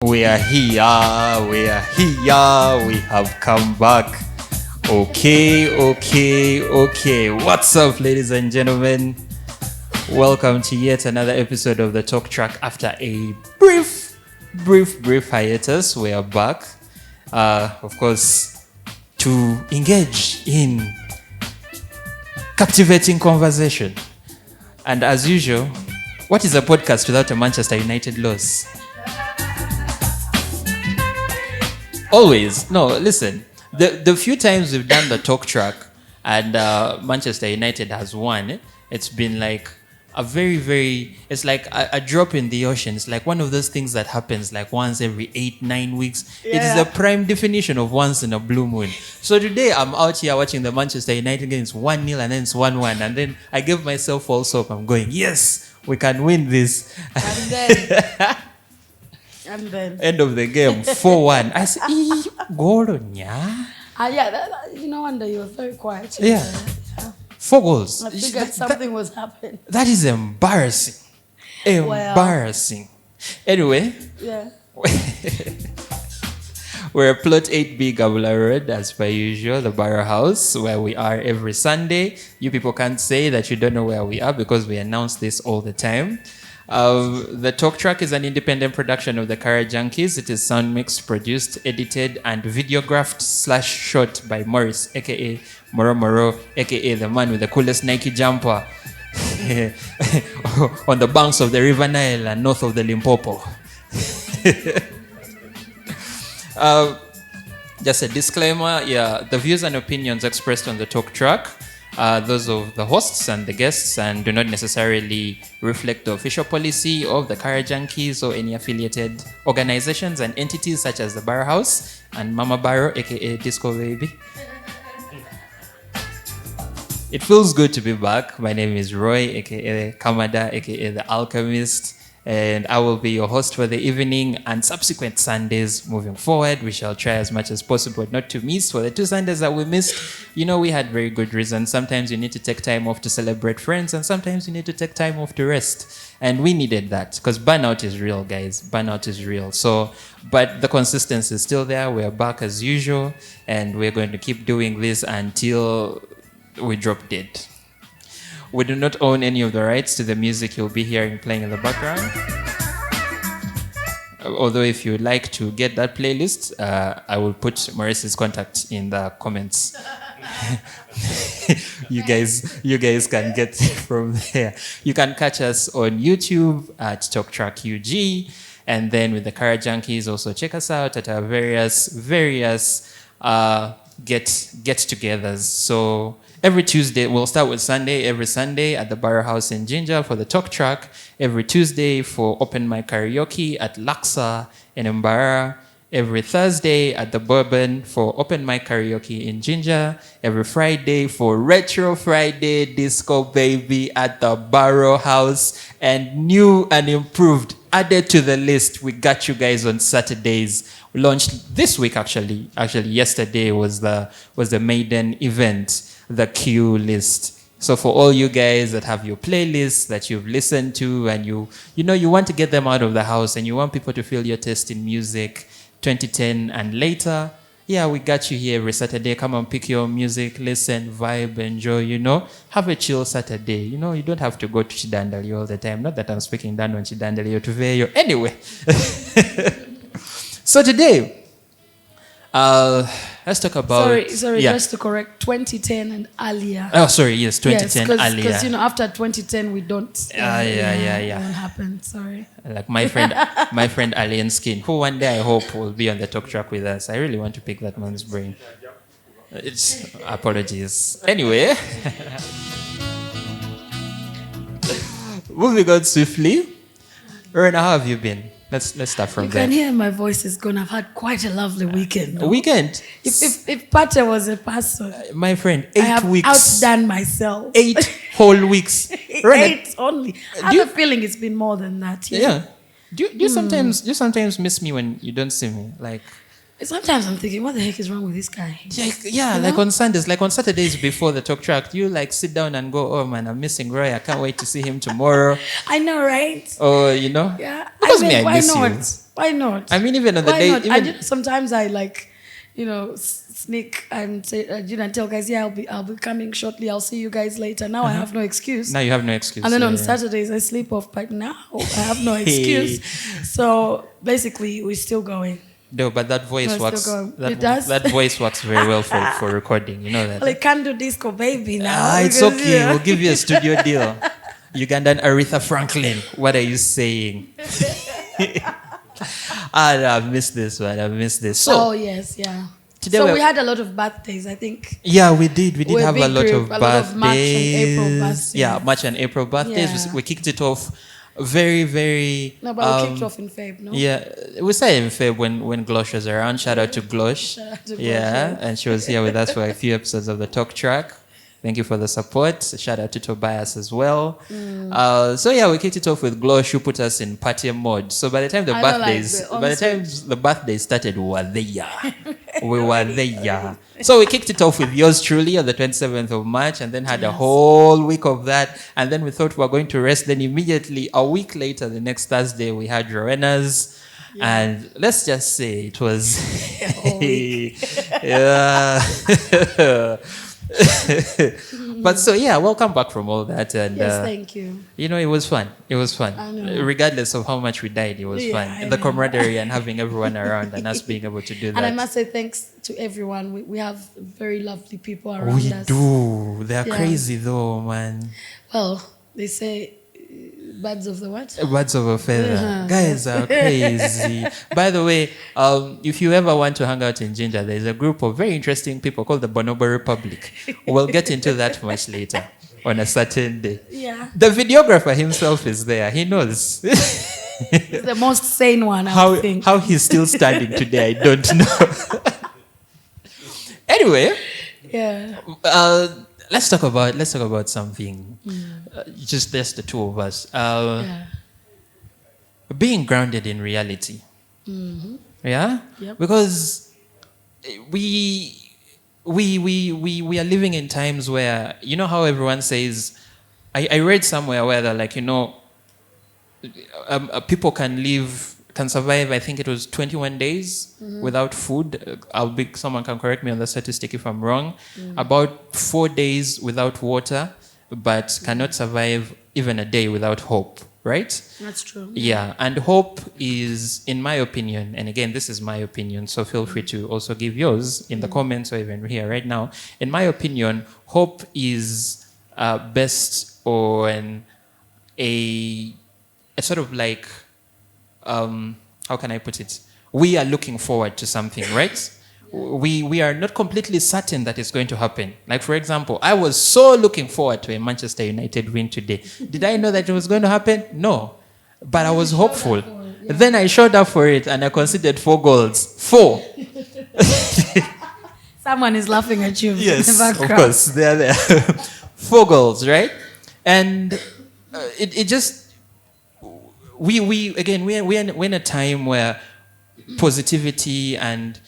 We are here, we have come back. Okay. What's up, ladies and gentlemen? Welcome to yet another episode of the Talk Track. After a brief hiatus, we are back. Of course, to engage in captivating conversation. And as usual, what is a podcast without a Manchester United loss? Always. No, listen. The few times we've done the talk track and Manchester United has won, it's been like a it's like a drop in the ocean. It's like one of those things that happens like once every 8-9 weeks. Yeah. It is the prime definition of once in a blue moon. So today I'm out here watching the Manchester United game. It's 1-0 and then it's 1-1. And then I give myself false hope. I'm going, yes, we can win this. And then end of the game 4-1. I said, goal on yeah, no wonder you were very quiet. Yeah. 4 goals. I figured something was happening. That is embarrassing. Embarrassing. Anyway. Yeah. We're at Plot 8B Gabula Road, as per usual, the Barrow House, where we are every Sunday. You people can't say that you don't know where we are because we announce this all the time. The Talk Track is an independent production of the Kara Junkies. It is sound mixed, produced, edited, and videographed / shot by Morris, aka Moro, aka the man with the coolest Nike jumper on the banks of the River Nile and north of the Limpopo. Just a disclaimer, the views and opinions expressed on the Talk Track those of the hosts and the guests and do not necessarily reflect the official policy of the Kara Junkies or any affiliated organizations and entities such as the Barrow House and Mama Barrow, aka Disco Baby. It feels good to be back. My name is Roy, aka Kamada, aka The Alchemist, and I will be your host for the evening and subsequent Sundays moving forward. We shall try as much as possible not to miss. For the 2 Sundays that we missed, we had very good reasons. Sometimes you need to take time off to celebrate friends, and sometimes you need to take time off to rest. And we needed that because burnout is real, guys. Burnout is real. So, but the consistency is still there. We're back as usual, and we're going to keep doing this until we drop dead. We do not own any of the rights to the music you'll be hearing playing in the background. Although if you'd like to get that playlist, I will put Maurice's contact in the comments. You guys can get it from there. You can catch us on YouTube at Talk Track UG, and then with the Kara Junkies, also check us out at our various get-togethers. So every Tuesday, we'll start with Sunday. Every Sunday at the Barrow House in Ginger for the Talk Track. Every Tuesday for open mic karaoke at Laksa in Mbara. Every Thursday at the Bourbon for open mic karaoke in Ginger. Every Friday for Retro Friday Disco Baby at the Barrow House. And new and improved, added to the list, we got you guys on Saturdays. We launched this week actually. Yesterday was the maiden event, the Q list. So for all you guys that have your playlists that you've listened to and you want to get them out of the house and you want people to feel your taste in music 2010 and later, we got you here every Saturday. Come and pick your music, listen, vibe, enjoy, have a chill Saturday. You don't have to go to Chidandali all the time. Not that I'm speaking down on Chidandali or to Veyo. Anyway. So today, let's talk about... Sorry, just to correct, 2010 and earlier. Oh, sorry, yes, 2010 earlier. Because, after 2010, we don't... It won't happen, sorry. Like my friend Alien Skin, who one day I hope will be on the Talk Track with us. I really want to pick that man's brain. It's apologies. Anyway. Moving on swiftly. Rena, how have you been? Let's start from there. You can hear my voice is gone. I've had quite a lovely weekend. A weekend? If Pate was a person, my friend, 8 weeks. I have outdone myself. 8 whole weeks. 8 only. I have a feeling it's been more than that. Yeah. Do you sometimes miss me when you don't see me? Like, Sometimes I'm thinking, what the heck is wrong with this guy? Yeah, like on Sundays, like on Saturdays before the talk track, you like sit down and go, oh man, I'm missing Roy. I can't wait to see him tomorrow. I know, right? Or, you know? Yeah. Because I miss why not? you. Why not? I mean, even on the Why day, not? even Sometimes I like, sneak and say, and tell guys, yeah, I'll be coming shortly. I'll see you guys later. Now I have no excuse. now you have no excuse. And then on yeah. Saturdays I sleep off, but now I have no excuse. So basically, we're still going. No, but that voice No, works. still going. That, It does? that voice works very well for recording. You know that. Well, I can't do disco baby now. It's because, okay. We'll give you a studio deal. Ugandan Aretha Franklin. What are you saying? I've missed this one. I've missed this. So, oh yes, yeah. today So we're- we had a lot of birthdays, I think. yeah, we did. We did We're a have a big lot group, of a lot birthdays. of March and April birthdays. Yeah, March and April birthdays. Yeah. We kicked it off very, very. No, but we kicked off in Feb, no? Yeah, we started in Feb when Glosh was around. Shout out to Glosh. Shout out to Glosh, Yeah, yeah. and she was here with us for a few episodes of the Talk Track. Thank you for the support. Shout out to Tobias as well. So yeah, we kicked it off with Glosh, who put us in party mode. So by the time the birthdays started, we were there. We were there. So we kicked it off with yours truly on the 27th of March, and then had a whole week of that. And then we thought we were going to rest. Then immediately, a week later, the next Thursday, we had Rowena's. And let's just say it was yeah. But so yeah, welcome back from all that, and Yes, thank you. it was fun. It was fun, I know. regardless of how much we died. It was Yeah, fun. I The know. camaraderie and having everyone around and us being able to do that. And I must say thanks to everyone. We have very lovely people around we us. do. They're Yeah. crazy though, man. Well, they say birds of the what? Birds of a feather. Uh-huh. Guys are crazy. By the way, if you ever want to hang out in Ginger, there's a group of very interesting people called the Bonobo Republic. We'll get into that much later on a certain day. Yeah. The videographer himself is there. He knows. He's the most sane one, I think. How he's still standing today, I don't know. Anyway, Yeah. let's talk about something. Just the two of us. Yeah. Being grounded in reality. Yeah? Yep. Because we are living in times where, you know how everyone says, I read somewhere where they're like, people can survive, I think it was 21 days without food. Someone can correct me on the statistic if I'm wrong. About 4 days without water, but cannot survive even a day without hope, right? That's true. Yeah, and hope is, in my opinion, and again, this is my opinion, so feel free to also give yours in the comments or even here right now. In my opinion, hope is best on a sort of like, how can I put it? We are looking forward to something, right? We are not completely certain that it's going to happen. Like, for example, I was so looking forward to a Manchester United win today. Did I know that it was going to happen? No. But I was hopeful. Then I showed up for it and I considered 4 goals. 4. Someone is laughing at you. Yes, in the of background. course. They're there. 4 goals, right? And it just... we're in a time where positivity and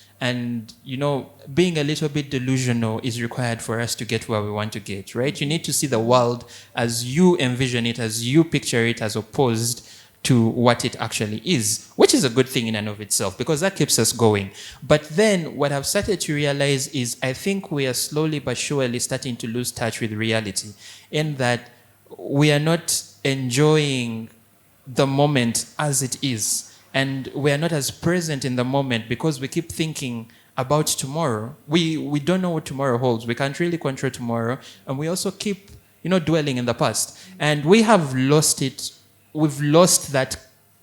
being a little bit delusional is required for us to get where we want to get, right? You need to see the world as you envision it, as you picture it, as opposed to what it actually is, which is a good thing in and of itself because that keeps us going. But then what I've started to realize is I think we are slowly but surely starting to lose touch with reality, in that we are not enjoying the moment as it is. And we are not as present in the moment because we keep thinking about tomorrow. We don't know what tomorrow holds. We can't really control tomorrow. And we also keep, dwelling in the past. And we have lost it. We've lost that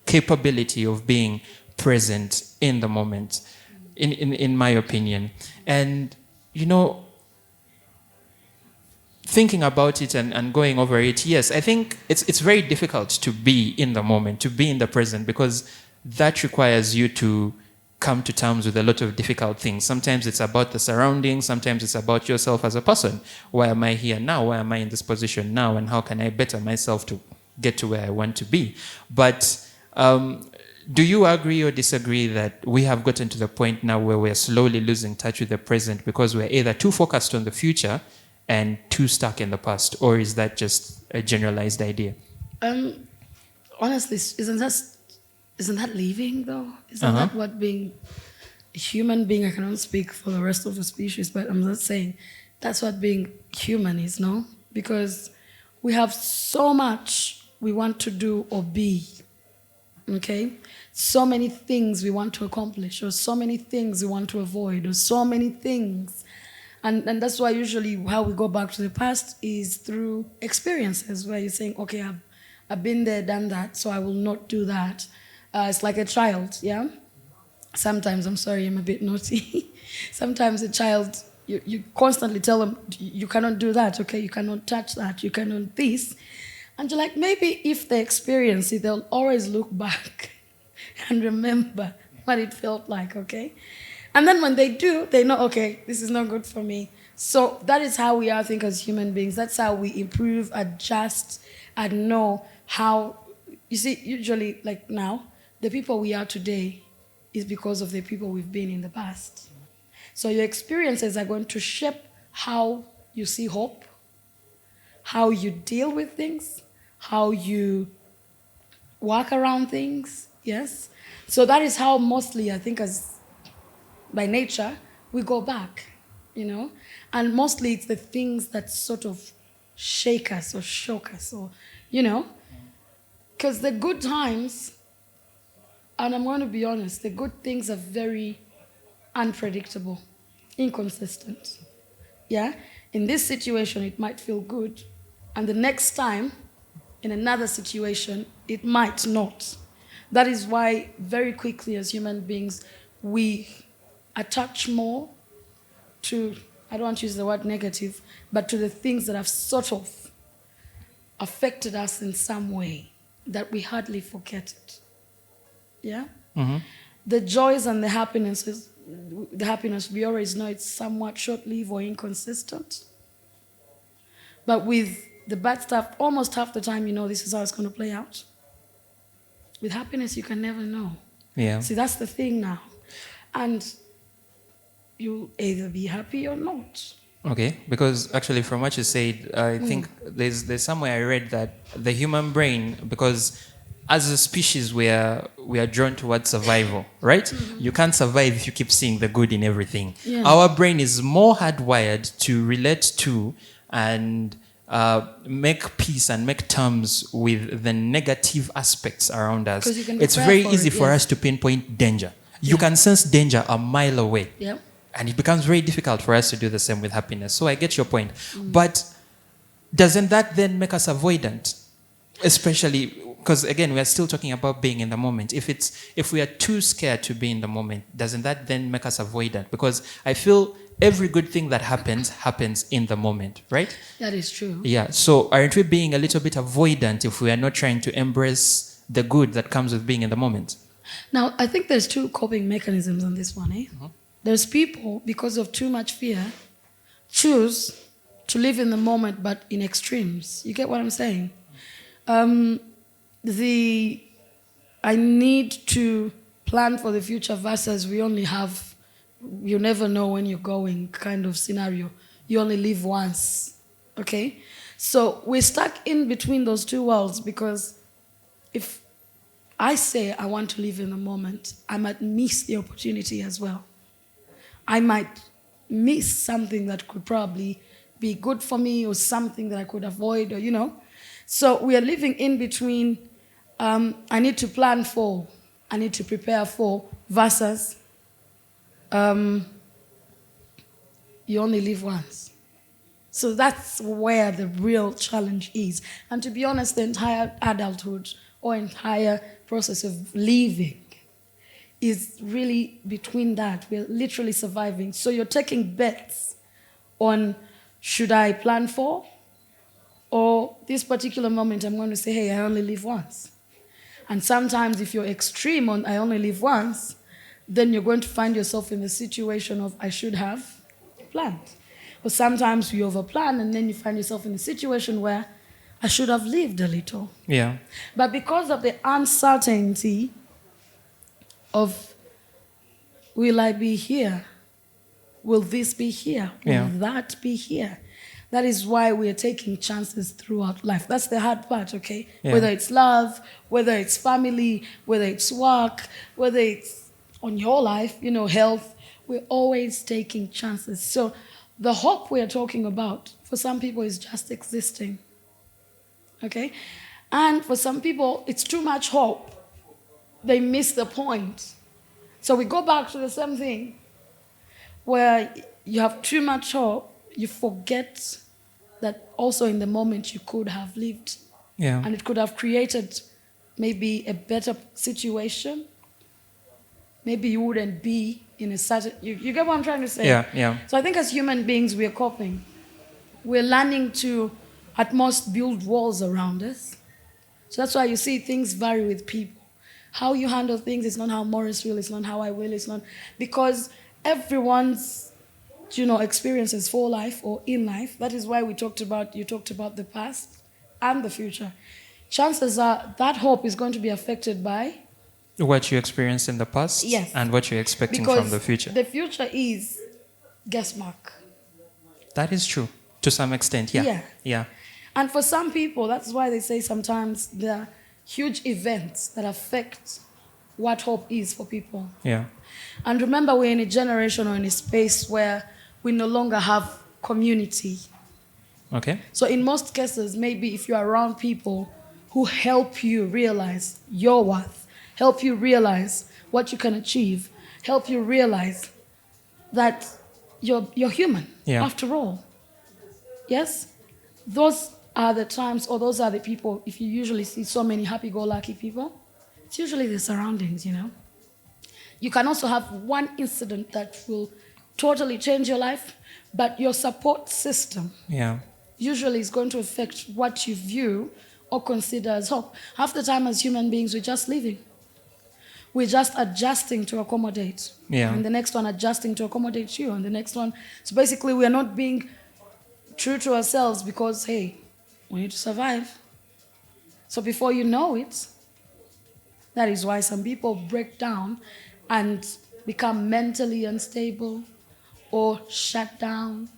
capability of being present in the moment, in my opinion. And, thinking about it and going over it, yes, I think it's very difficult to be in the moment, to be in the present, because that requires you to come to terms with a lot of difficult things. Sometimes it's about the surroundings. Sometimes it's about yourself as a person. Why am I here now? Why am I in this position now? And how can I better myself to get to where I want to be? But do you agree or disagree that we have gotten to the point now where we're slowly losing touch with the present because we're either too focused on the future and too stuck in the past? Or is that just a generalized idea? Honestly, isn't that isn't that living though? Isn't that what being a human being? I cannot speak for the rest of the species, but I'm just saying that's what being human is, no? Because we have so much we want to do or be, okay? So many things we want to accomplish, or so many things we want to avoid, or so many things. And that's why usually how we go back to the past is through experiences where you're saying, okay, I've been there, done that, so I will not do that. It's like a child, yeah? Sometimes, I'm sorry, I'm a bit naughty. Sometimes a child, you constantly tell them, you cannot do that, okay? You cannot touch that, you cannot this. And you're like, maybe if they experience it, they'll always look back and remember what it felt like, okay? And then when they do, they know, okay, this is not good for me. So that is how we are, I think, as human beings. That's how we improve, adjust, and know how, you see, usually, like now, the people we are today is because of the people we've been in the past. So your experiences are going to shape how you see hope, how you deal with things, how you work around things, yes? So that is how mostly, I think, as by nature, we go back, you know? And mostly it's the things that sort of shake us or shock us or, you know? Because the good times, and I'm going to be honest, the good things are very unpredictable, inconsistent. Yeah? In this situation, it might feel good, and the next time, in another situation, it might not. That is why, very quickly as human beings, we attach more to, I don't want to use the word negative, but to the things that have sort of affected us in some way, that we hardly forget it. Yeah? Mm-hmm. The joys and the happiness, we always know it's somewhat short-lived or inconsistent. But with the bad stuff, almost half the time you know this is how it's going to play out. With happiness, you can never know. Yeah. See, that's the thing now. And you either be happy or not. Okay, because actually from what you said, I think there's somewhere I read that the human brain, because as a species we are drawn towards survival, right? Mm-hmm. You can't survive if you keep seeing the good in everything. Yeah. Our brain is more hardwired to relate to and make peace and make terms with the negative aspects around us. It's very easy for us to pinpoint danger. You can sense danger a mile away. Yeah. And it becomes very difficult for us to do the same with happiness. So I get your point. But doesn't that then make us avoidant? Especially because, again, we are still talking about being in the moment. If we are too scared to be in the moment, doesn't that then make us avoidant? Because I feel every good thing that happens in the moment, right? That is true. Yeah. So aren't we being a little bit avoidant if we are not trying to embrace the good that comes with being in the moment? Now, I think there's two coping mechanisms on this one, eh? Mm-hmm. There's people, because of too much fear, choose to live in the moment, but in extremes. You get what I'm saying? I need to plan for the future versus we only have, you never know when you're going kind of scenario. You only live once, okay? So we're stuck in between those two worlds because if I say I want to live in the moment, I might miss the opportunity as well. I might miss something that could probably be good for me or something that I could avoid or, you know. So we are living in between I need to plan for, I need to prepare for versus you only live once. So that's where the real challenge is. And to be honest, the entire adulthood or entire process of living is really between that. We're literally surviving. So you're taking bets on should I plan for, or this particular moment I'm going to say, hey, I only live once. And sometimes if you're extreme on I only live once, then you're going to find yourself in the situation of I should have planned. Or sometimes you overplan and then you find yourself in a situation where I should have lived a little. Yeah. But because of the uncertainty of will I be here? Will this be here? Will that be here? That is why we are taking chances throughout life. That's the hard part, okay? Yeah. Whether it's love, whether it's family, whether it's work, whether it's on your life, health, we're always taking chances. So the hope we are talking about, for some people, is just existing, okay? And for some people, it's too much hope. They miss the point. So we go back to the same thing, where you have too much hope, you forget that also in the moment you could have lived. Yeah. And it could have created maybe a better situation. Maybe you wouldn't be in a certain... You get what I'm trying to say? Yeah. So I think as human beings, we're coping. We're learning to, at most, build walls around us. So that's why you see things vary with people. How you handle things is not how Morris will, it's not how I will, it's not... Because everyone's experiences for life or in life. That is why you talked about the past and the future. Chances are that hope is going to be affected by what you experienced in the past, yes, and what you're expecting because from the future. The future is guesswork. That is true to some extent. Yeah. And for some people, that's why they say sometimes there are huge events that affect what hope is for people. Yeah. And remember, we're in a generation or in a space where we no longer have community. Okay. So in most cases, maybe if you're around people who help you realize your worth, help you realize what you can achieve, help you realize that you're human, after all. Yes? Those are the times, or those are the people, if you usually see so many happy-go-lucky people, it's usually the surroundings, You can also have one incident that will totally change your life, but your support system usually is going to affect what you view or consider as hope. Half the time as human beings, we're just living. We're just adjusting to accommodate. Yeah. And the next one adjusting to accommodate you, and the next one. So basically, we are not being true to ourselves because, hey, we need to survive. So before you know it, that is why some people break down and become mentally unstable or shut down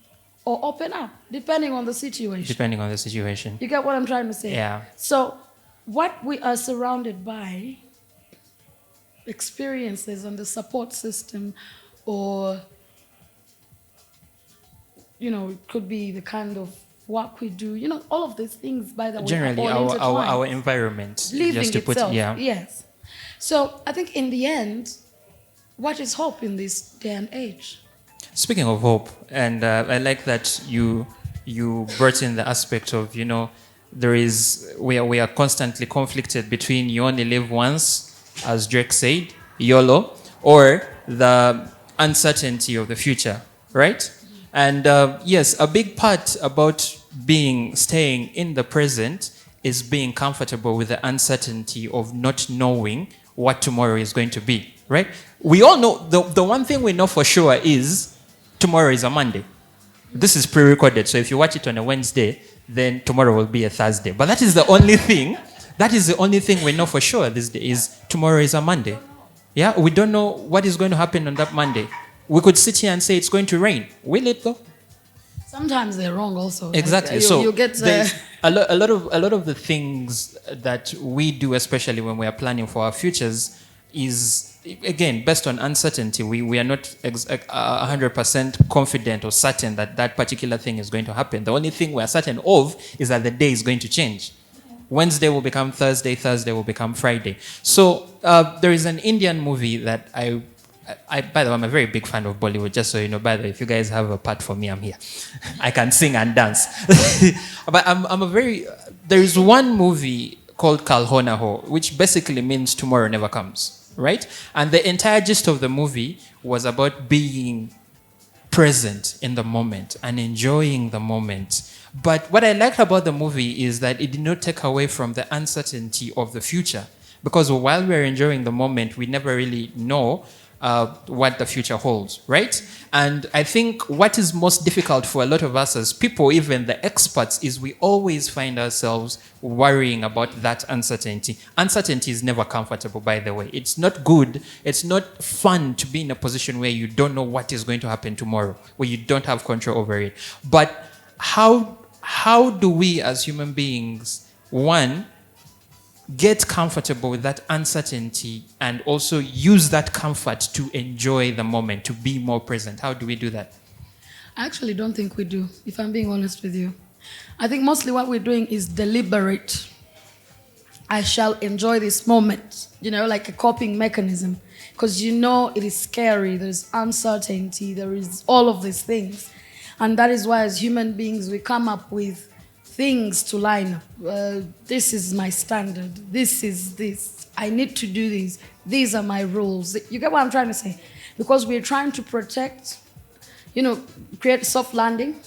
or open up, depending on the situation. You get what I'm trying to say? Yeah. So what we are surrounded by, experiences and the support system, or, it could be the kind of work we do, all of these things, by the way, generally our environment, living just to itself, put, yes. So I think in the end, what is hope in this day and age? Speaking of hope, and I like that you brought in the aspect of, we are constantly conflicted between you only live once, as Drake said, YOLO, or the uncertainty of the future, right? And yes, a big part about staying in the present is being comfortable with the uncertainty of not knowing what tomorrow is going to be, right? We all know, the one thing we know for sure is tomorrow is a Monday. This is pre-recorded, so if you watch it on a Wednesday, then tomorrow will be a Thursday. But that is the only thing we know for sure these days. Tomorrow is a Monday. Yeah, we don't know what is going to happen on that Monday. We could sit here and say it's going to rain. Will it though? Sometimes they're wrong also. Exactly. So you get a lot of the things that we do, especially when we are planning for our futures, is again based on uncertainty. We are not 100% confident or certain that that particular thing is going to happen. The only thing we are certain of is that the day is going to change. Wednesday will become Thursday, Thursday will become Friday. So there is an Indian movie that I, by the way, I'm a very big fan of Bollywood, just so you know. By the way, if you guys have a part for me, I'm here. I can sing and dance. But there is one movie called Kal Ho Na Ho, which basically means tomorrow never comes, right? And the entire gist of the movie was about being present in the moment and enjoying the moment. But what I liked about the movie is that it did not take away from the uncertainty of the future. Because while we're enjoying the moment, we never really know what the future holds, right? And I think what is most difficult for a lot of us as people, even the experts, is we always find ourselves worrying about that uncertainty. Uncertainty is never comfortable, by the way. It's not good. It's not fun to be in a position where you don't know what is going to happen tomorrow, where you don't have control over it. But how do we as human beings, one, get comfortable with that uncertainty and also use that comfort to enjoy the moment, to be more present? How do we do that? I actually don't think we do, if I'm being honest with you. I think mostly what we're doing is deliberate. I shall enjoy this moment, like a coping mechanism. Because it is scary, there's uncertainty, there is all of these things. And that is why as human beings, we come up with things to line up. This is my standard, this is this. I need to do this. These are my rules. You get what I'm trying to say? Because we're trying to protect, create soft landing.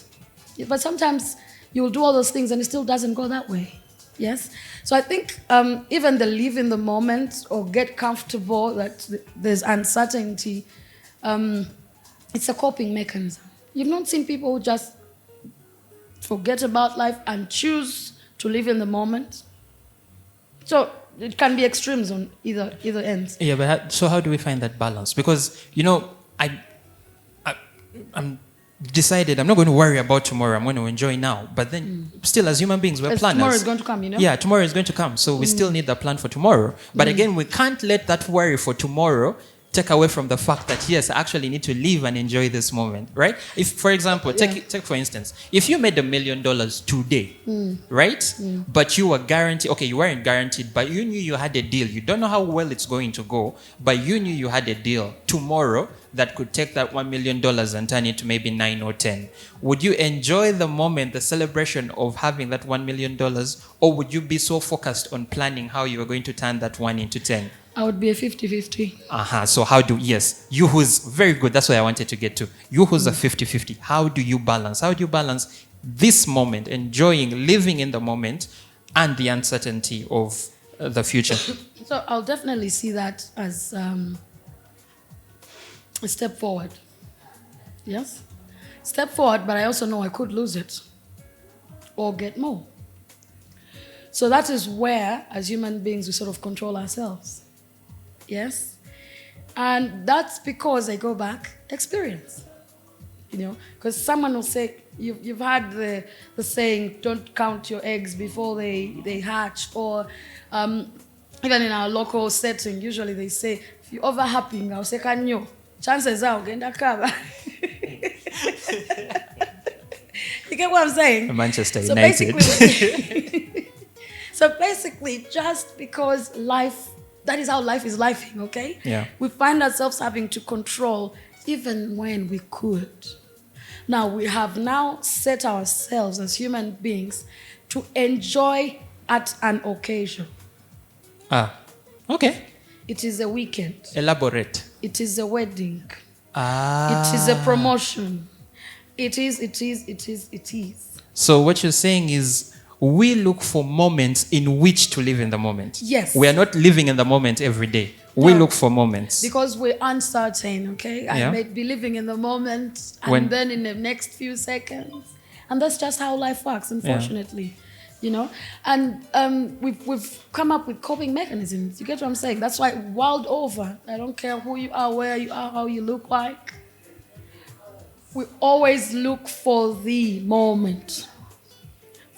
But sometimes you'll do all those things and it still doesn't go that way. Yes? So I think even the live in the moment or get comfortable that there's uncertainty, it's a coping mechanism. You've not seen people who just forget about life and choose to live in the moment. So it can be extremes on either ends. Yeah, but so how do we find that balance? Because, I'm decided I'm not going to worry about tomorrow. I'm going to enjoy now. But then still as human beings, we're planners. Tomorrow is going to come, Yeah, tomorrow is going to come. So we still need the plan for tomorrow. But again, we can't let that worry for tomorrow take away from the fact that, yes, I actually need to live and enjoy this moment, right? If, for example, take for instance, if you made $1 million today, right? But you were guaranteed, okay, you weren't guaranteed, but you knew you had a deal. You don't know how well it's going to go, but you knew you had a deal tomorrow that could take that $1 million and turn it to maybe 9 or 10. Would you enjoy the moment, the celebration of having that $1 million, or would you be so focused on planning how you are going to turn that 1 into 10? I would be a 50-50. So you who's very good, that's what I wanted to get to. You who's a 50-50, how do you balance? How do you balance this moment, enjoying, living in the moment, and the uncertainty of the future? So I'll definitely see that as a step forward. Yes? Step forward, but I also know I could lose it or get more. So that is where, as human beings, we sort of control ourselves. Yes? And that's because I go back, experience. Because someone will say, you've had the saying, don't count your eggs before they hatch, or even in our local setting, usually they say, if you're over happy, I'll say, kanyo. Chances are, genda kaba. You get what I'm saying? Manchester So United. So basically, just because life, that is how life is lifing, okay? Yeah. We find ourselves having to control even when we could. Now, we have now set ourselves as human beings to enjoy at an occasion. Okay. It is a weekend. Elaborate. It is a wedding. It is a promotion. It is. So what you're saying is we look for moments in which to live in the moment. Yes. We are not living in the moment every day. We look for moments. Because we're uncertain, okay? I may be living in the moment and then in the next few seconds. And that's just how life works, unfortunately. And we've come up with coping mechanisms. You get what I'm saying? That's why world over, I don't care who you are, where you are, how you look like. We always look for the moment,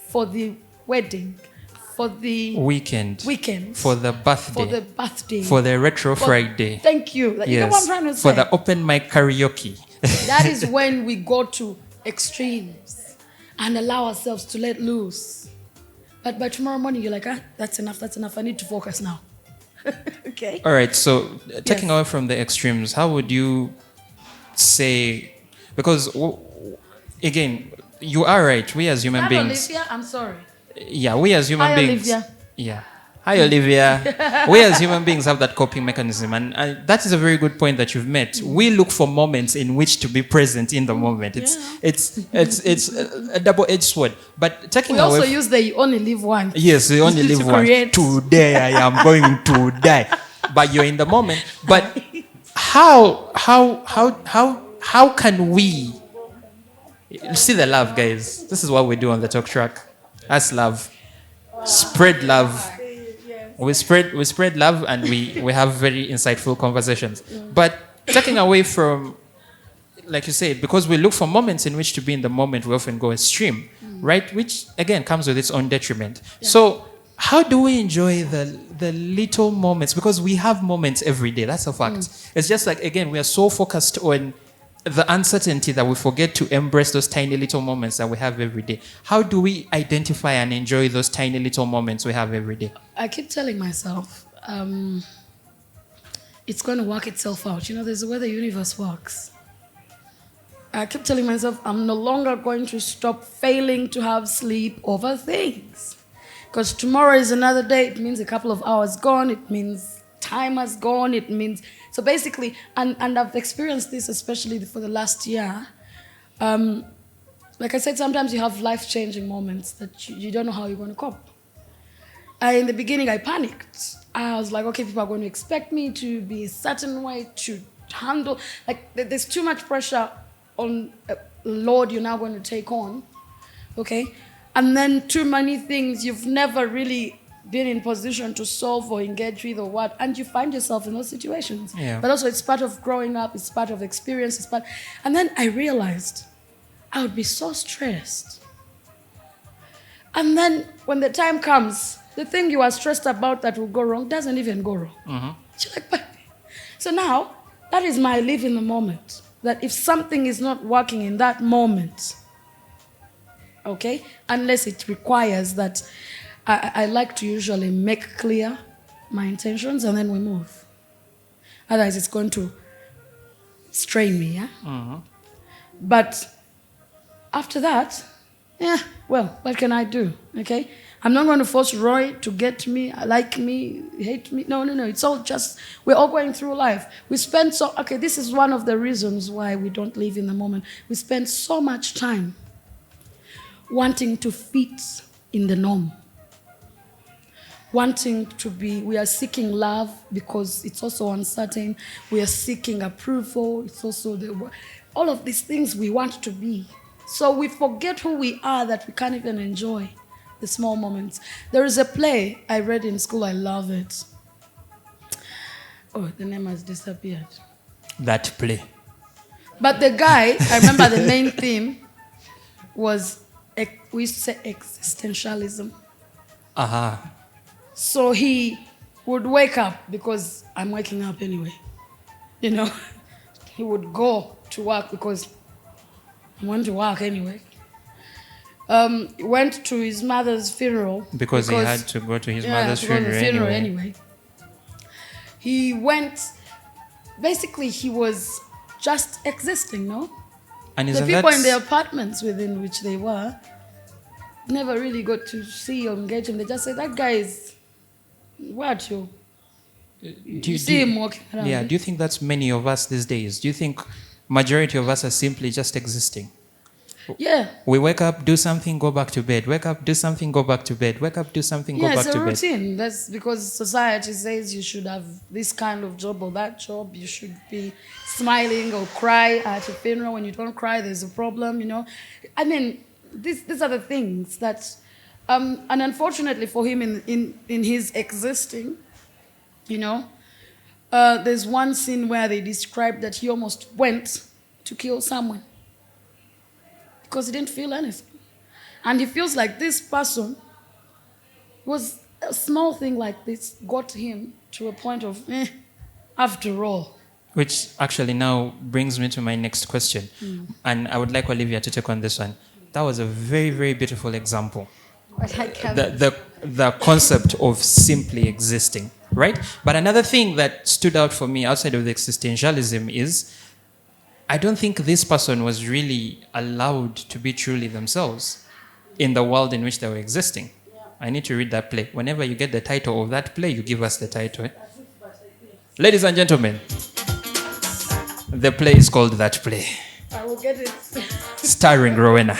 for the wedding, for the weekend, for the birthday, for the retro Friday. Thank you. You know what I'm trying to say? For the open mic karaoke. That is when we go to extremes and allow ourselves to let loose. But by tomorrow morning, you're like, that's enough. I need to focus now. Okay? All right, so taking away from the extremes, how would you say, because again, you are right, we as human beings. Olivia, I'm sorry. Yeah, we as human beings. Olivia. Yeah. Hi, Olivia. We as human beings have that coping mechanism, and that is a very good point that you've made. We look for moments in which to be present in the moment. It's a double-edged sword. But taking away, we also use the you only live once. Yes, you only live once. Today I am going to die, but you're in the moment. But how can we see the love, guys? This is what we do on the talk track. Us love, spread love. We spread love, and we have very insightful conversations. But taking away from like you said, because we look for moments in which to be in the moment, we often go extreme, right? Which again comes with its own detriment. Yeah. So how do we enjoy the little moments? Because we have moments every day. That's a fact. It's just like, again, we are so focused on the uncertainty that we forget to embrace those tiny little moments that we have every day. How do we identify and enjoy those tiny little moments we have every day? I keep telling myself, it's going to work itself out. You know, there's a way the universe works. I keep telling myself, I'm no longer going to stop failing to have sleep over things. Because tomorrow is another day. It means a couple of hours gone. It means time has gone. It means... So basically, and I've experienced this especially for the last year. Like I said, sometimes you have life-changing moments that you don't know how you're going to cope. In the beginning, I panicked. I was like, okay, people are going to expect me to be a certain way, to handle... Like, there's too much pressure on a load you're now going to take on, okay? And then too many things you've never really been in position to solve or engage with or what, and you find yourself in those situations. Yeah. But also it's part of growing up, it's part of experience, it's part... And then I realized I would be so stressed. And then when the time comes, the thing you are stressed about that will go wrong doesn't even go wrong. You're like, but... So now, that is my live in the moment. That if something is not working in that moment, okay, unless it requires that, I like to usually make clear my intentions and then we move. Otherwise, it's going to strain me, yeah? But after that, yeah, well, what can I do, okay? I'm not going to force Roy to get me, like me, hate me. No. It's all just, we're all going through life. We spend okay, this is one of the reasons why we don't live in the moment. We spend so much time wanting to fit in the norm. Wanting to be, we are seeking love because it's also uncertain. We are seeking approval. It's also all of these things we want to be. So we forget who we are that we can't even enjoy the small moments. There is a play I read in school. I love it. Oh, the name has disappeared. That play. But the guy, I remember the main theme was, we used to say existentialism. So he would wake up, because I'm waking up anyway. You know, he would go to work because I want to work anyway. Went to his mother's funeral. Because he had to go to his mother's funeral anyway. He went, basically he was just existing, no? And the people in the apartments within which they were never really got to see or engage him. They just say, that guy is... What you? You see him walking around. Yeah, do you think that's many of us these days? Do you think majority of us are simply just existing? Yeah. We wake up, do something, go back to bed. Wake up, do something, go back to bed. Wake up, do something, go back to bed. Yeah, it's a routine. That's because society says you should have this kind of job or that job. You should be smiling or cry at a funeral. When you don't cry, there's a problem, you know. I mean, these are the things that... and unfortunately for him, in his existing, you know, there's one scene where they described that he almost went to kill someone because he didn't feel anything. And he feels like this person was a small thing like this got him to a point of, after all. Which actually now brings me to my next question. And I would like Olivia to take on this one. That was a very, very beautiful example. The concept of simply existing, right? But another thing that stood out for me outside of the existentialism is I don't think this person was really allowed to be truly themselves in the world in which they were existing. I need to read that play. Whenever you get the title of that play, you give us the title. Ladies and gentlemen, the play is called That Play. I will get it. Starring Rowena.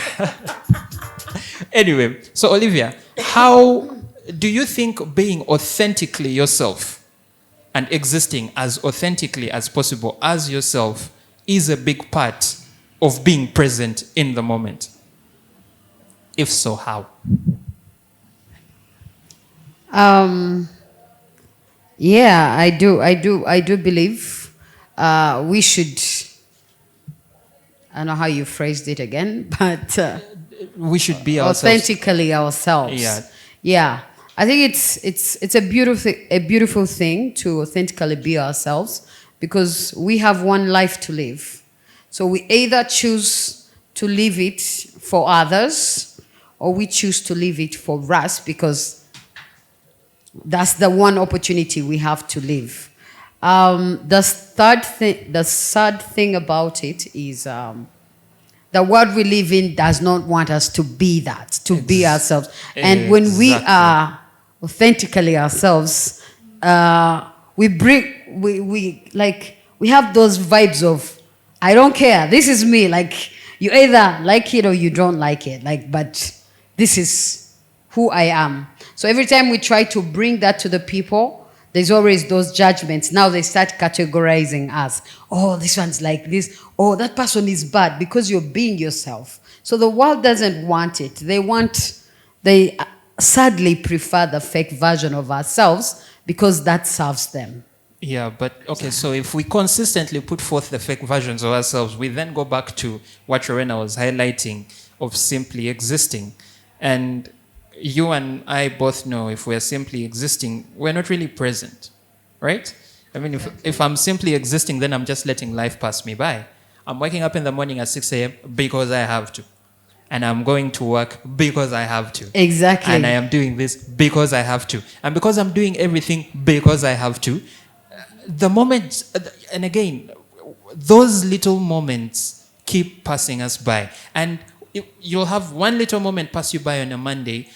Anyway, so Olivia, how do you think being authentically yourself and existing as authentically as possible as yourself is a big part of being present in the moment? If so, how? Yeah, I do believe we should I don't know how you phrased it again, but We should be ourselves. authentically ourselves. Yeah. Yeah. I think it's a beautiful thing to authentically be ourselves, because we have one life to live. So we either choose to live it for others, or we choose to live it for us, because that's the one opportunity we have to live. The sad thing about it is the world we live in does not want us to be that, to be ourselves. And when we are authentically ourselves, we have those vibes of, I don't care, this is me. Like, you either like it or you don't like it. Like, but this is who I am. So every time we try to bring that to the people, there's always those judgments. Now they start categorizing us. Oh, this one's like this. Oh, that person is bad, because you're being yourself. So the world doesn't want it. They sadly prefer the fake version of ourselves, because that serves them. Yeah, but okay, so if we consistently put forth the fake versions of ourselves, we then go back to what Rowena was highlighting of simply existing. And you and I both know, if we're simply existing, we're not really present, right? I mean, if I'm simply existing, then I'm just letting life pass me by. I'm waking up in the morning at 6 a.m. because I have to. And I'm going to work because I have to. Exactly. And I am doing this because I have to. And because I'm doing everything because I have to, the moment, and again, those little moments keep passing us by. And you'll have one little moment pass you by on a Monday,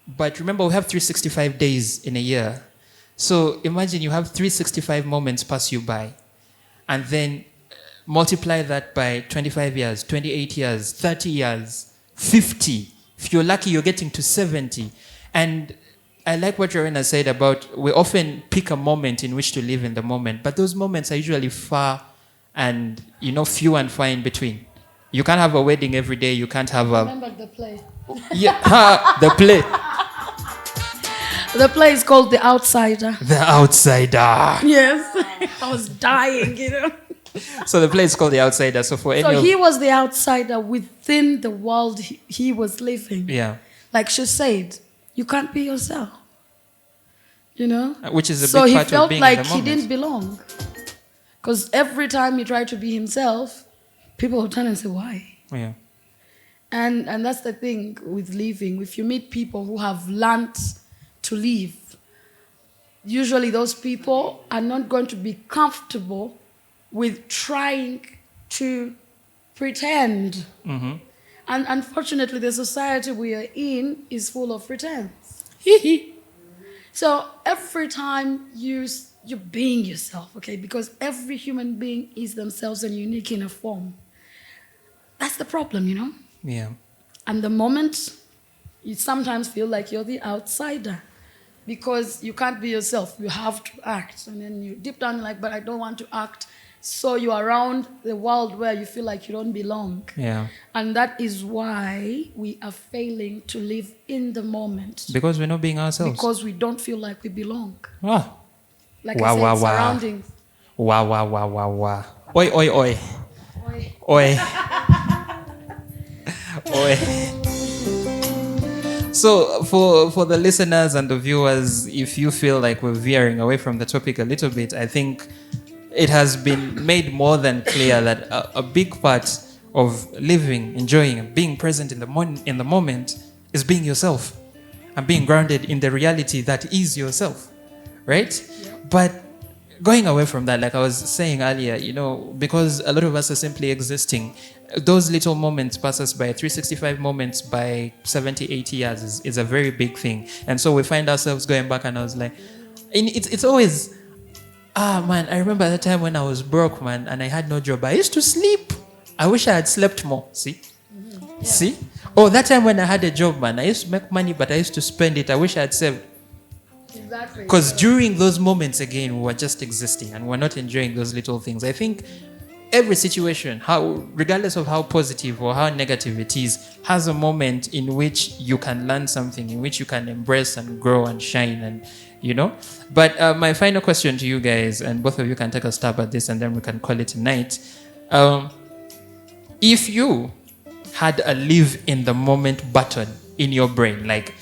but remember, we have 365 days in a year. So imagine you have 365 moments pass you by, and then multiply that by 25 years, 28 years, 30 years, 50. If you're lucky, you're getting to 70. And I like what Rowena said about, we often pick a moment in which to live in the moment, but those moments are usually far and, few and far in between. You can't have a wedding every day. You can't have a... Remember the play. Yeah, the play. The play is called The Outsider. The Outsider. Yes. I was dying, So the play is called The Outsider. So he was the outsider within the world he was living. Yeah. Like she said, you can't be yourself. Which is a so big he part felt of being like in the he moment. didn't belong. Because every time he tried to be himself, people would turn and say, why? Yeah. And that's the thing with living. If you meet people who have learned to live, usually those people are not going to be comfortable with trying to pretend. Mm-hmm. And unfortunately, the society we are in is full of pretense. So every time you're being yourself, okay, because every human being is themselves and unique in a form. That's the problem, Yeah. And the moment you sometimes feel like you're the outsider because you can't be yourself, you have to act. And then you deep down like, but I don't want to act. So you're around the world where you feel like you don't belong. Yeah. And that is why we are failing to live in the moment. Because we're not being ourselves. Because we don't feel like we belong. Ah. Like I said, surroundings. Wow. Oi. Oi. Oi. So for the listeners and the viewers, if you feel like we're veering away from the topic a little bit, I think it has been made more than clear that a big part of living, enjoying, and being present in the moment is being yourself and being grounded in the reality that is yourself, right? Yeah. But going away from that, like I was saying earlier, because a lot of us are simply existing, those little moments pass us by. 365 moments by 70, 80 years is a very big thing. And so we find ourselves going back, and I was like, it's always, man, I remember the time when I was broke, man, and I had no job. I used to sleep. I wish I had slept more. See? Mm-hmm. Yeah. See? Oh, that time when I had a job, man, I used to make money, but I used to spend it. I wish I had saved. Exactly. Because during those moments, again, we were just existing and we're not enjoying those little things. I think every situation, regardless of how positive or how negative it is, has a moment in which you can learn something, in which you can embrace and grow and shine, and But my final question to you guys, and both of you can take a stab at this, and then we can call it a night. if you had a live in the moment button in your brain, like,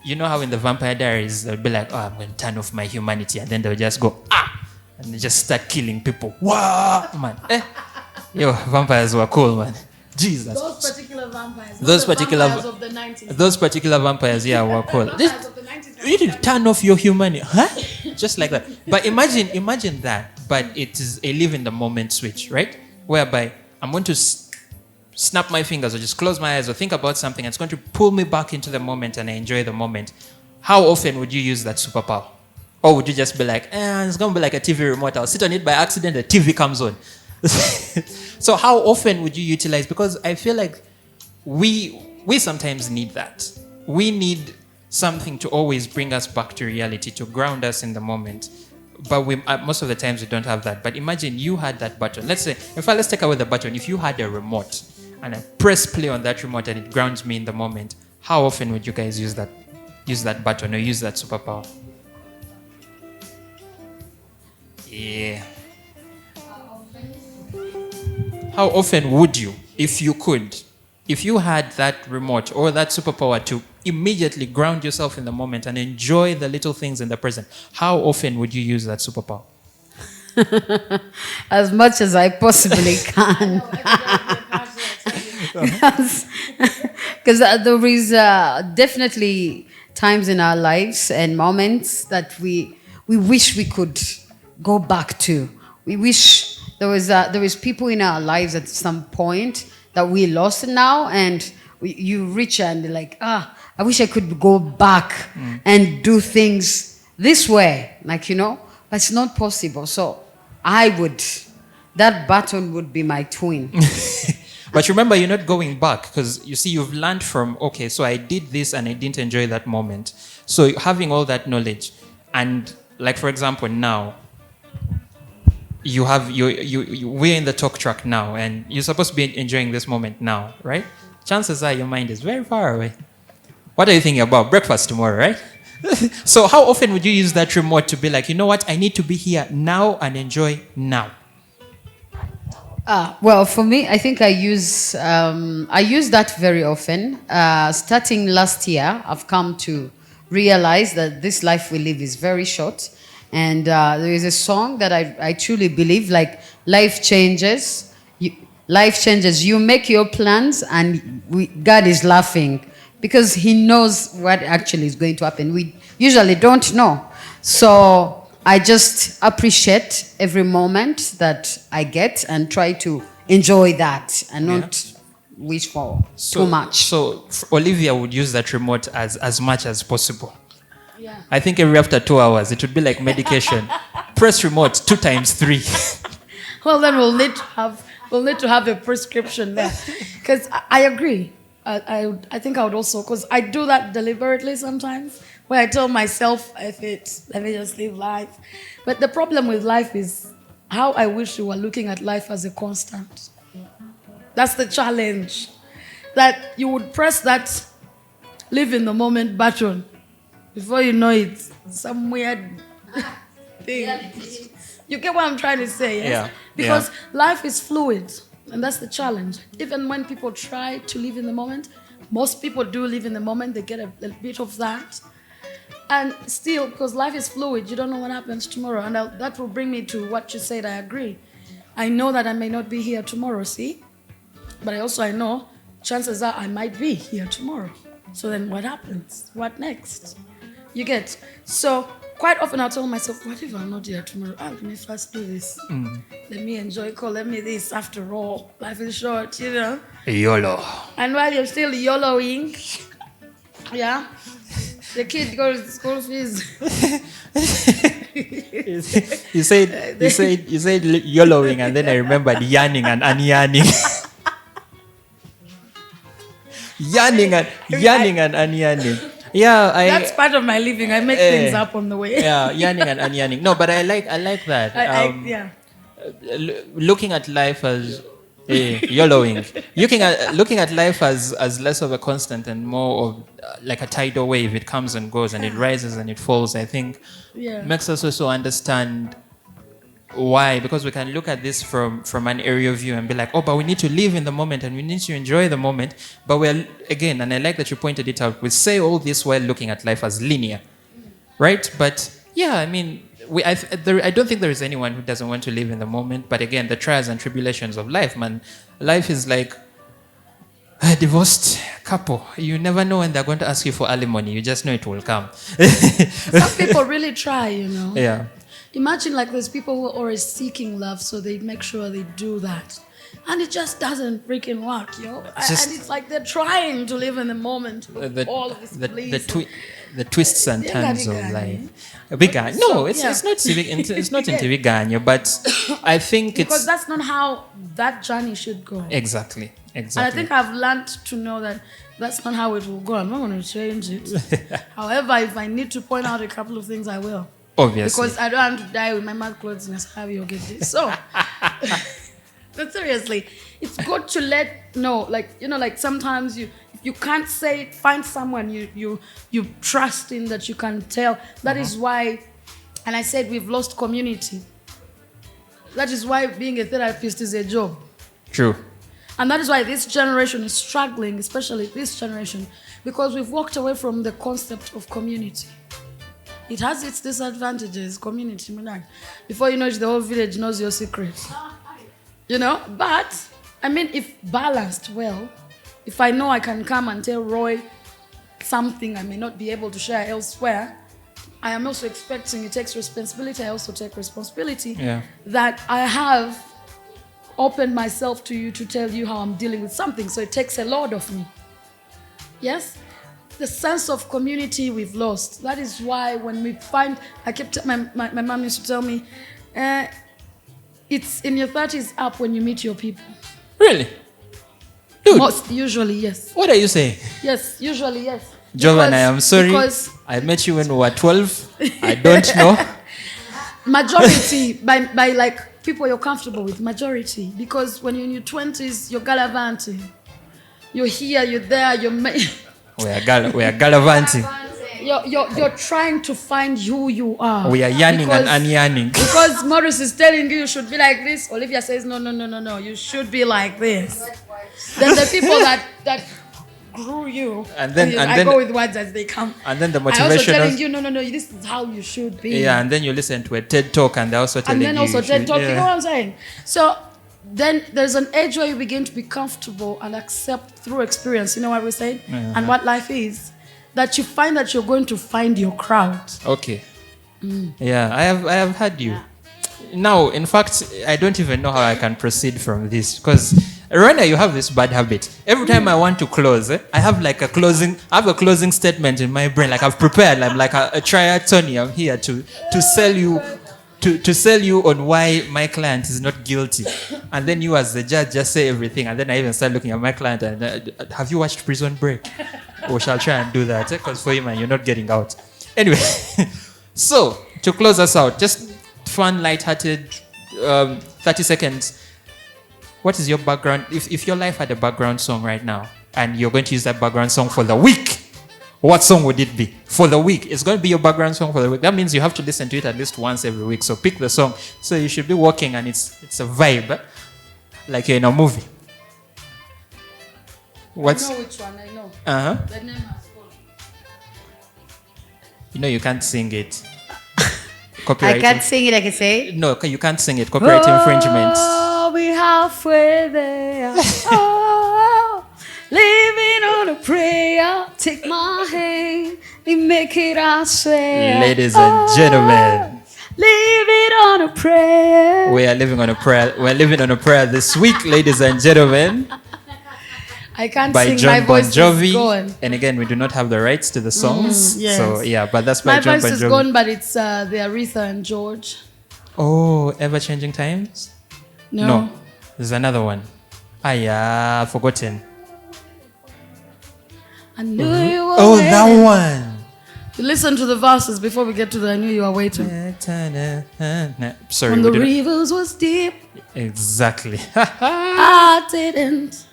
you know how in the Vampire Diaries they'll be like, oh, I'm going to turn off my humanity, and then they'll just go, ah, and they just start killing people. Wow, man. Yo, vampires were cool, man. Jesus. Those particular vampires. Those particular vampires of the 90s. Those particular vampires, yeah, were cool. Vampires of the 90s. You need to turn off your humanity, huh? Just like that. But imagine that. But it is a live in the moment switch, right? Whereby I'm going to snap my fingers or just close my eyes or think about something. It's going to pull me back into the moment and I enjoy the moment. How often would you use that superpower? Or would you just be like, it's going to be like a TV remote. I'll sit on it by accident, the TV comes on. So how often would you utilize? Because I feel like we sometimes need that. We need something to always bring us back to reality, to ground us in the moment. But most of the times we don't have that. But imagine you had that button. Let's say, let's take away the button. If you had a remote and I press play on that remote and it grounds me in the moment, how often would you guys use that button or use that superpower? Yeah. How often would you, if you could, if you had that remote or that superpower to immediately ground yourself in the moment and enjoy the little things in the present, how often would you use that superpower? As much as I possibly can. Because there is definitely times in our lives and moments that we wish we could go back to. We wish there is people in our lives at some point that we lost now, and you reach and you're like, I wish I could go back and do things this way, like, but it's not possible. So that button would be my twin. But remember, you're not going back, because you see, you've learned from, okay, so I did this and I didn't enjoy that moment. So having all that knowledge, and like, for example, now, we're in the talk track now, and you're supposed to be enjoying this moment now, right? Chances are your mind is very far away. What are you thinking about? Breakfast tomorrow, right? So how often would you use that remote to be like, you know what, I need to be here now and enjoy now? Well, for me, I think I use that very often. Starting last year, I've come to realize that this life we live is very short. And there is a song that I truly believe, like, life changes. You make your plans, and God is laughing because He knows what actually is going to happen. We usually don't know. So I just appreciate every moment that I get and try to enjoy that and not wish for too much. So Olivia would use that remote as much as possible. Yeah. I think every after 2 hours, it would be like medication. Press remote 2 times 3. Well, then we'll need to have a prescription there, because I agree. I think I would also, because I do that deliberately sometimes, where I tell myself, let me just live life. But the problem with life is how I wish you were looking at life as a constant. That's the challenge. That you would press that live in the moment button. Before you know it, some weird thing. You get what I'm trying to say, yes? Yeah. Because life is fluid, and that's the challenge. Even when people try to live in the moment, most people do live in the moment, they get a bit of that. And still, because life is fluid, you don't know what happens tomorrow. And that will bring me to what you said, I agree. I know that I may not be here tomorrow, see? But I know chances are I might be here tomorrow. So then what happens? What next? You get? So quite often I'll tell myself, what if I'm not here tomorrow? Let me first do this. Let me enjoy, let me this. After all, life is short, YOLO. And while you're still YOLOing, the kid goes to school fees. You said YOLOing, and then I remembered yanning and unyanning. Yanning and unyanning. Yeah, that's part of my living. I make things up on the way. Yeah, yanning and unyanning. No, but I like that. Looking at life as YOLOing. Looking at life as less of a constant and more of like a tidal wave. It comes and goes, and it rises and it falls. I think makes us also understand Why? Because we can look at this from an area view and be like, oh, but we need to live in the moment and we need to enjoy the moment. But we're, again, and I like that you pointed it out, we say all this while looking at life as linear, right? But yeah, I mean, I don't think there is anyone who doesn't want to live in the moment. But again, the trials and tribulations of life, man, life is like a divorced couple. You never know when they're going to ask you for alimony. You just know it will come. Some people really try, you know. Yeah. Imagine like there's people who are always seeking love, so they make sure they do that. And it just doesn't freaking work, yo. And it's like they're trying to live in the moment of all of this the twists and turns of life. No, it's not civic. It's not into Viganyo, but I think because that's not how that journey should go. Exactly. And I think I've learned to know that that's not how it will go. I'm not going to change it. However, if I need to point out a couple of things, I will. Obviously. Because I don't want to die with my mouth closed and have you get this. So, but seriously, it's good to let know, like, you know, like sometimes you can't say it, find someone you trust in that you can tell. That is why, and I said we've lost community. That is why being a therapist is a job. True. And that is why this generation is struggling, especially this generation, because we've walked away from the concept of community. It has its disadvantages, community. Before you know it, the whole village knows your secret. You know? But, I mean, if balanced well, if I know I can come and tell Roy something I may not be able to share elsewhere, I am also expecting he takes responsibility. I also take responsibility that I have opened myself to you to tell you how I'm dealing with something. So it takes a lot of me. Yes? The sense of community we've lost. That is why when we find, my mom used to tell me, it's in your 30s up when you meet your people. Really? Dude. Usually, yes. What are you saying? Yes, usually, yes. Jovan, I am sorry. Because I met you when we were 12. I don't know. Majority, by like people you're comfortable with, majority. Because when you're in your 20s, you're gallivanting. You're here, you're there, we are gallivanting. You're trying to find who you are. We are yearning and unyearning. Because Morris is telling you should be like this. Olivia says, no, you should be like this. Then the people that grew you, and then I go with words as they come. And then the motivation. I also telling you, no, this is how you should be. Yeah, and then you listen to a TED talk and they're also telling you. And then also TED talk, you know what I'm saying? So then there's an age where you begin to be comfortable and accept through experience, you know what we're saying? And what life is, that you find that you're going to find your crowd. Okay. Yeah, I have had you. Now, in fact, I don't even know how I can proceed from this because Rana, you have this bad habit. Every time I want to close, I have like a closing statement in my brain. Like I've prepared, I'm like a triathlon. I'm here to sell you. To sell you on why my client is not guilty. And then you as the judge just say everything. And then I even start looking at my client and have you watched Prison Break? Or shall try and do that. Because for you, man, you're not getting out. Anyway, so to close us out, just fun, lighthearted, 30 seconds. What is your background? If your life had a background song right now and you're going to use that background song for the week, what song would it be for the week? It's going to be your background song for the week. That means you have to listen to it at least once every week. So pick the song. So you should be walking and it's a vibe, like you're in a movie. I know which one, I know. The name has gone. You know you can't sing it. Copyright. I can't sing it, I can say it. No, you can't sing it. Copyright infringement. Oh, we halfway there. Oh, living on a prayer. Take my hand, we make it, I swear. Ladies and gentlemen, living on a prayer. We are living on a prayer. We're living on a prayer this week, ladies and gentlemen. I can't by sing. John My voice Bon Jovi. is gone. And again, we do not have the rights to the songs. Yes. So yeah, but that's by John Bon Jovi. My voice is gone, but it's the Aretha and George. Oh, Ever Changing Times? No. There's another one. Yeah, forgotten. I knew you were Oh, waiting. that one. Listen to the verses before we get to the I knew you were waiting. Sorry, When the rivers was deep, exactly. I didn't.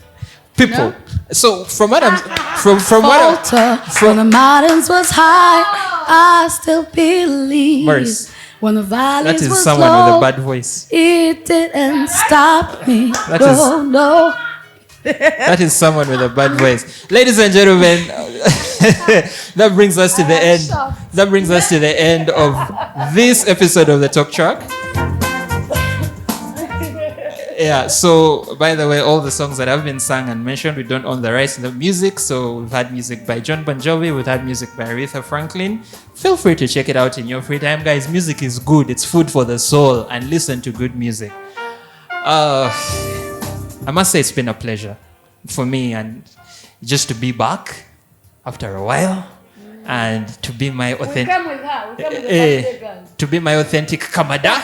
People. No? So from what I'm from falter. When the mountains was high, I still believe. Morris, When the valleys That is was someone low, with a bad voice. it didn't stop me. That no, is- no. That is someone with a bad voice. Ladies and gentlemen, that brings us to the end. That brings us to the end of this episode of the Talk Track. Yeah, so by the way, all the songs that have been sung and mentioned, we don't own the rights to the music. So we've had music by John Bon Jovi, we've had music by Aretha Franklin. Feel free to check it out in your free time, guys. Music is good, it's food for the soul, and listen to good music. I must say it's been a pleasure for me, and just to be back after a while, and to be my authentic, with her. We come with the birthday girl. to be my authentic Kamada.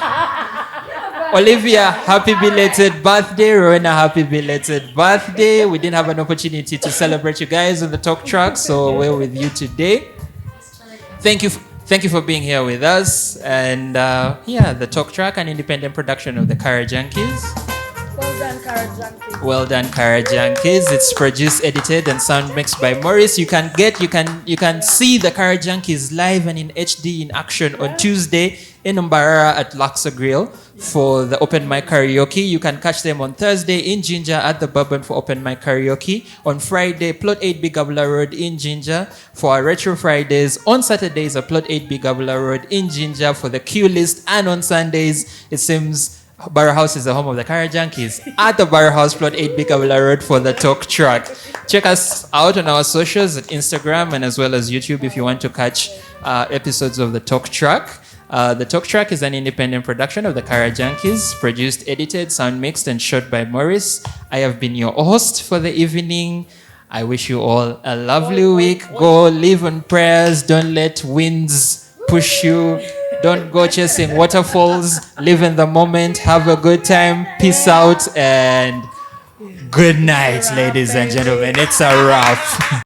Olivia, happy belated birthday. Rowena, happy belated birthday. We didn't have an opportunity to celebrate you guys on the Talk Track, so we're with you today. Thank you for being here with us. And the Talk Track, an independent production of the Kara Junkies. Well done, Kara Junkies. Well done, Kara Junkies. It's produced, edited, and sound mixed by Morris. You can see the Kara Junkies live and in HD in action on Tuesday in Mbarara at Laksa Grill for the open mic karaoke. You can catch them on Thursday in Jinja at the Bourbon for open mic karaoke. On Friday, Plot 8 Bigabula Road in Jinja for our Retro Fridays. On Saturdays at Plot 8 Bigabula Road in Jinja for the Q List. And on Sundays, it seems Barrow House is the home of the Kara Junkies at the Barrow House, Plot 8 Bigabula Road for the Talk Track. Check us out on our socials at Instagram and as well as YouTube if you want to catch episodes of the Talk Track. The Talk Track is an independent production of the Kara Junkies, produced, edited, sound mixed, and shot by Morris. I have been your host for the evening. I wish you all a lovely week. Go live on prayers. Don't let winds push you. Don't go chasing waterfalls. Live in the moment. Have a good time. Peace out and good night, ladies and gentlemen. It's a wrap.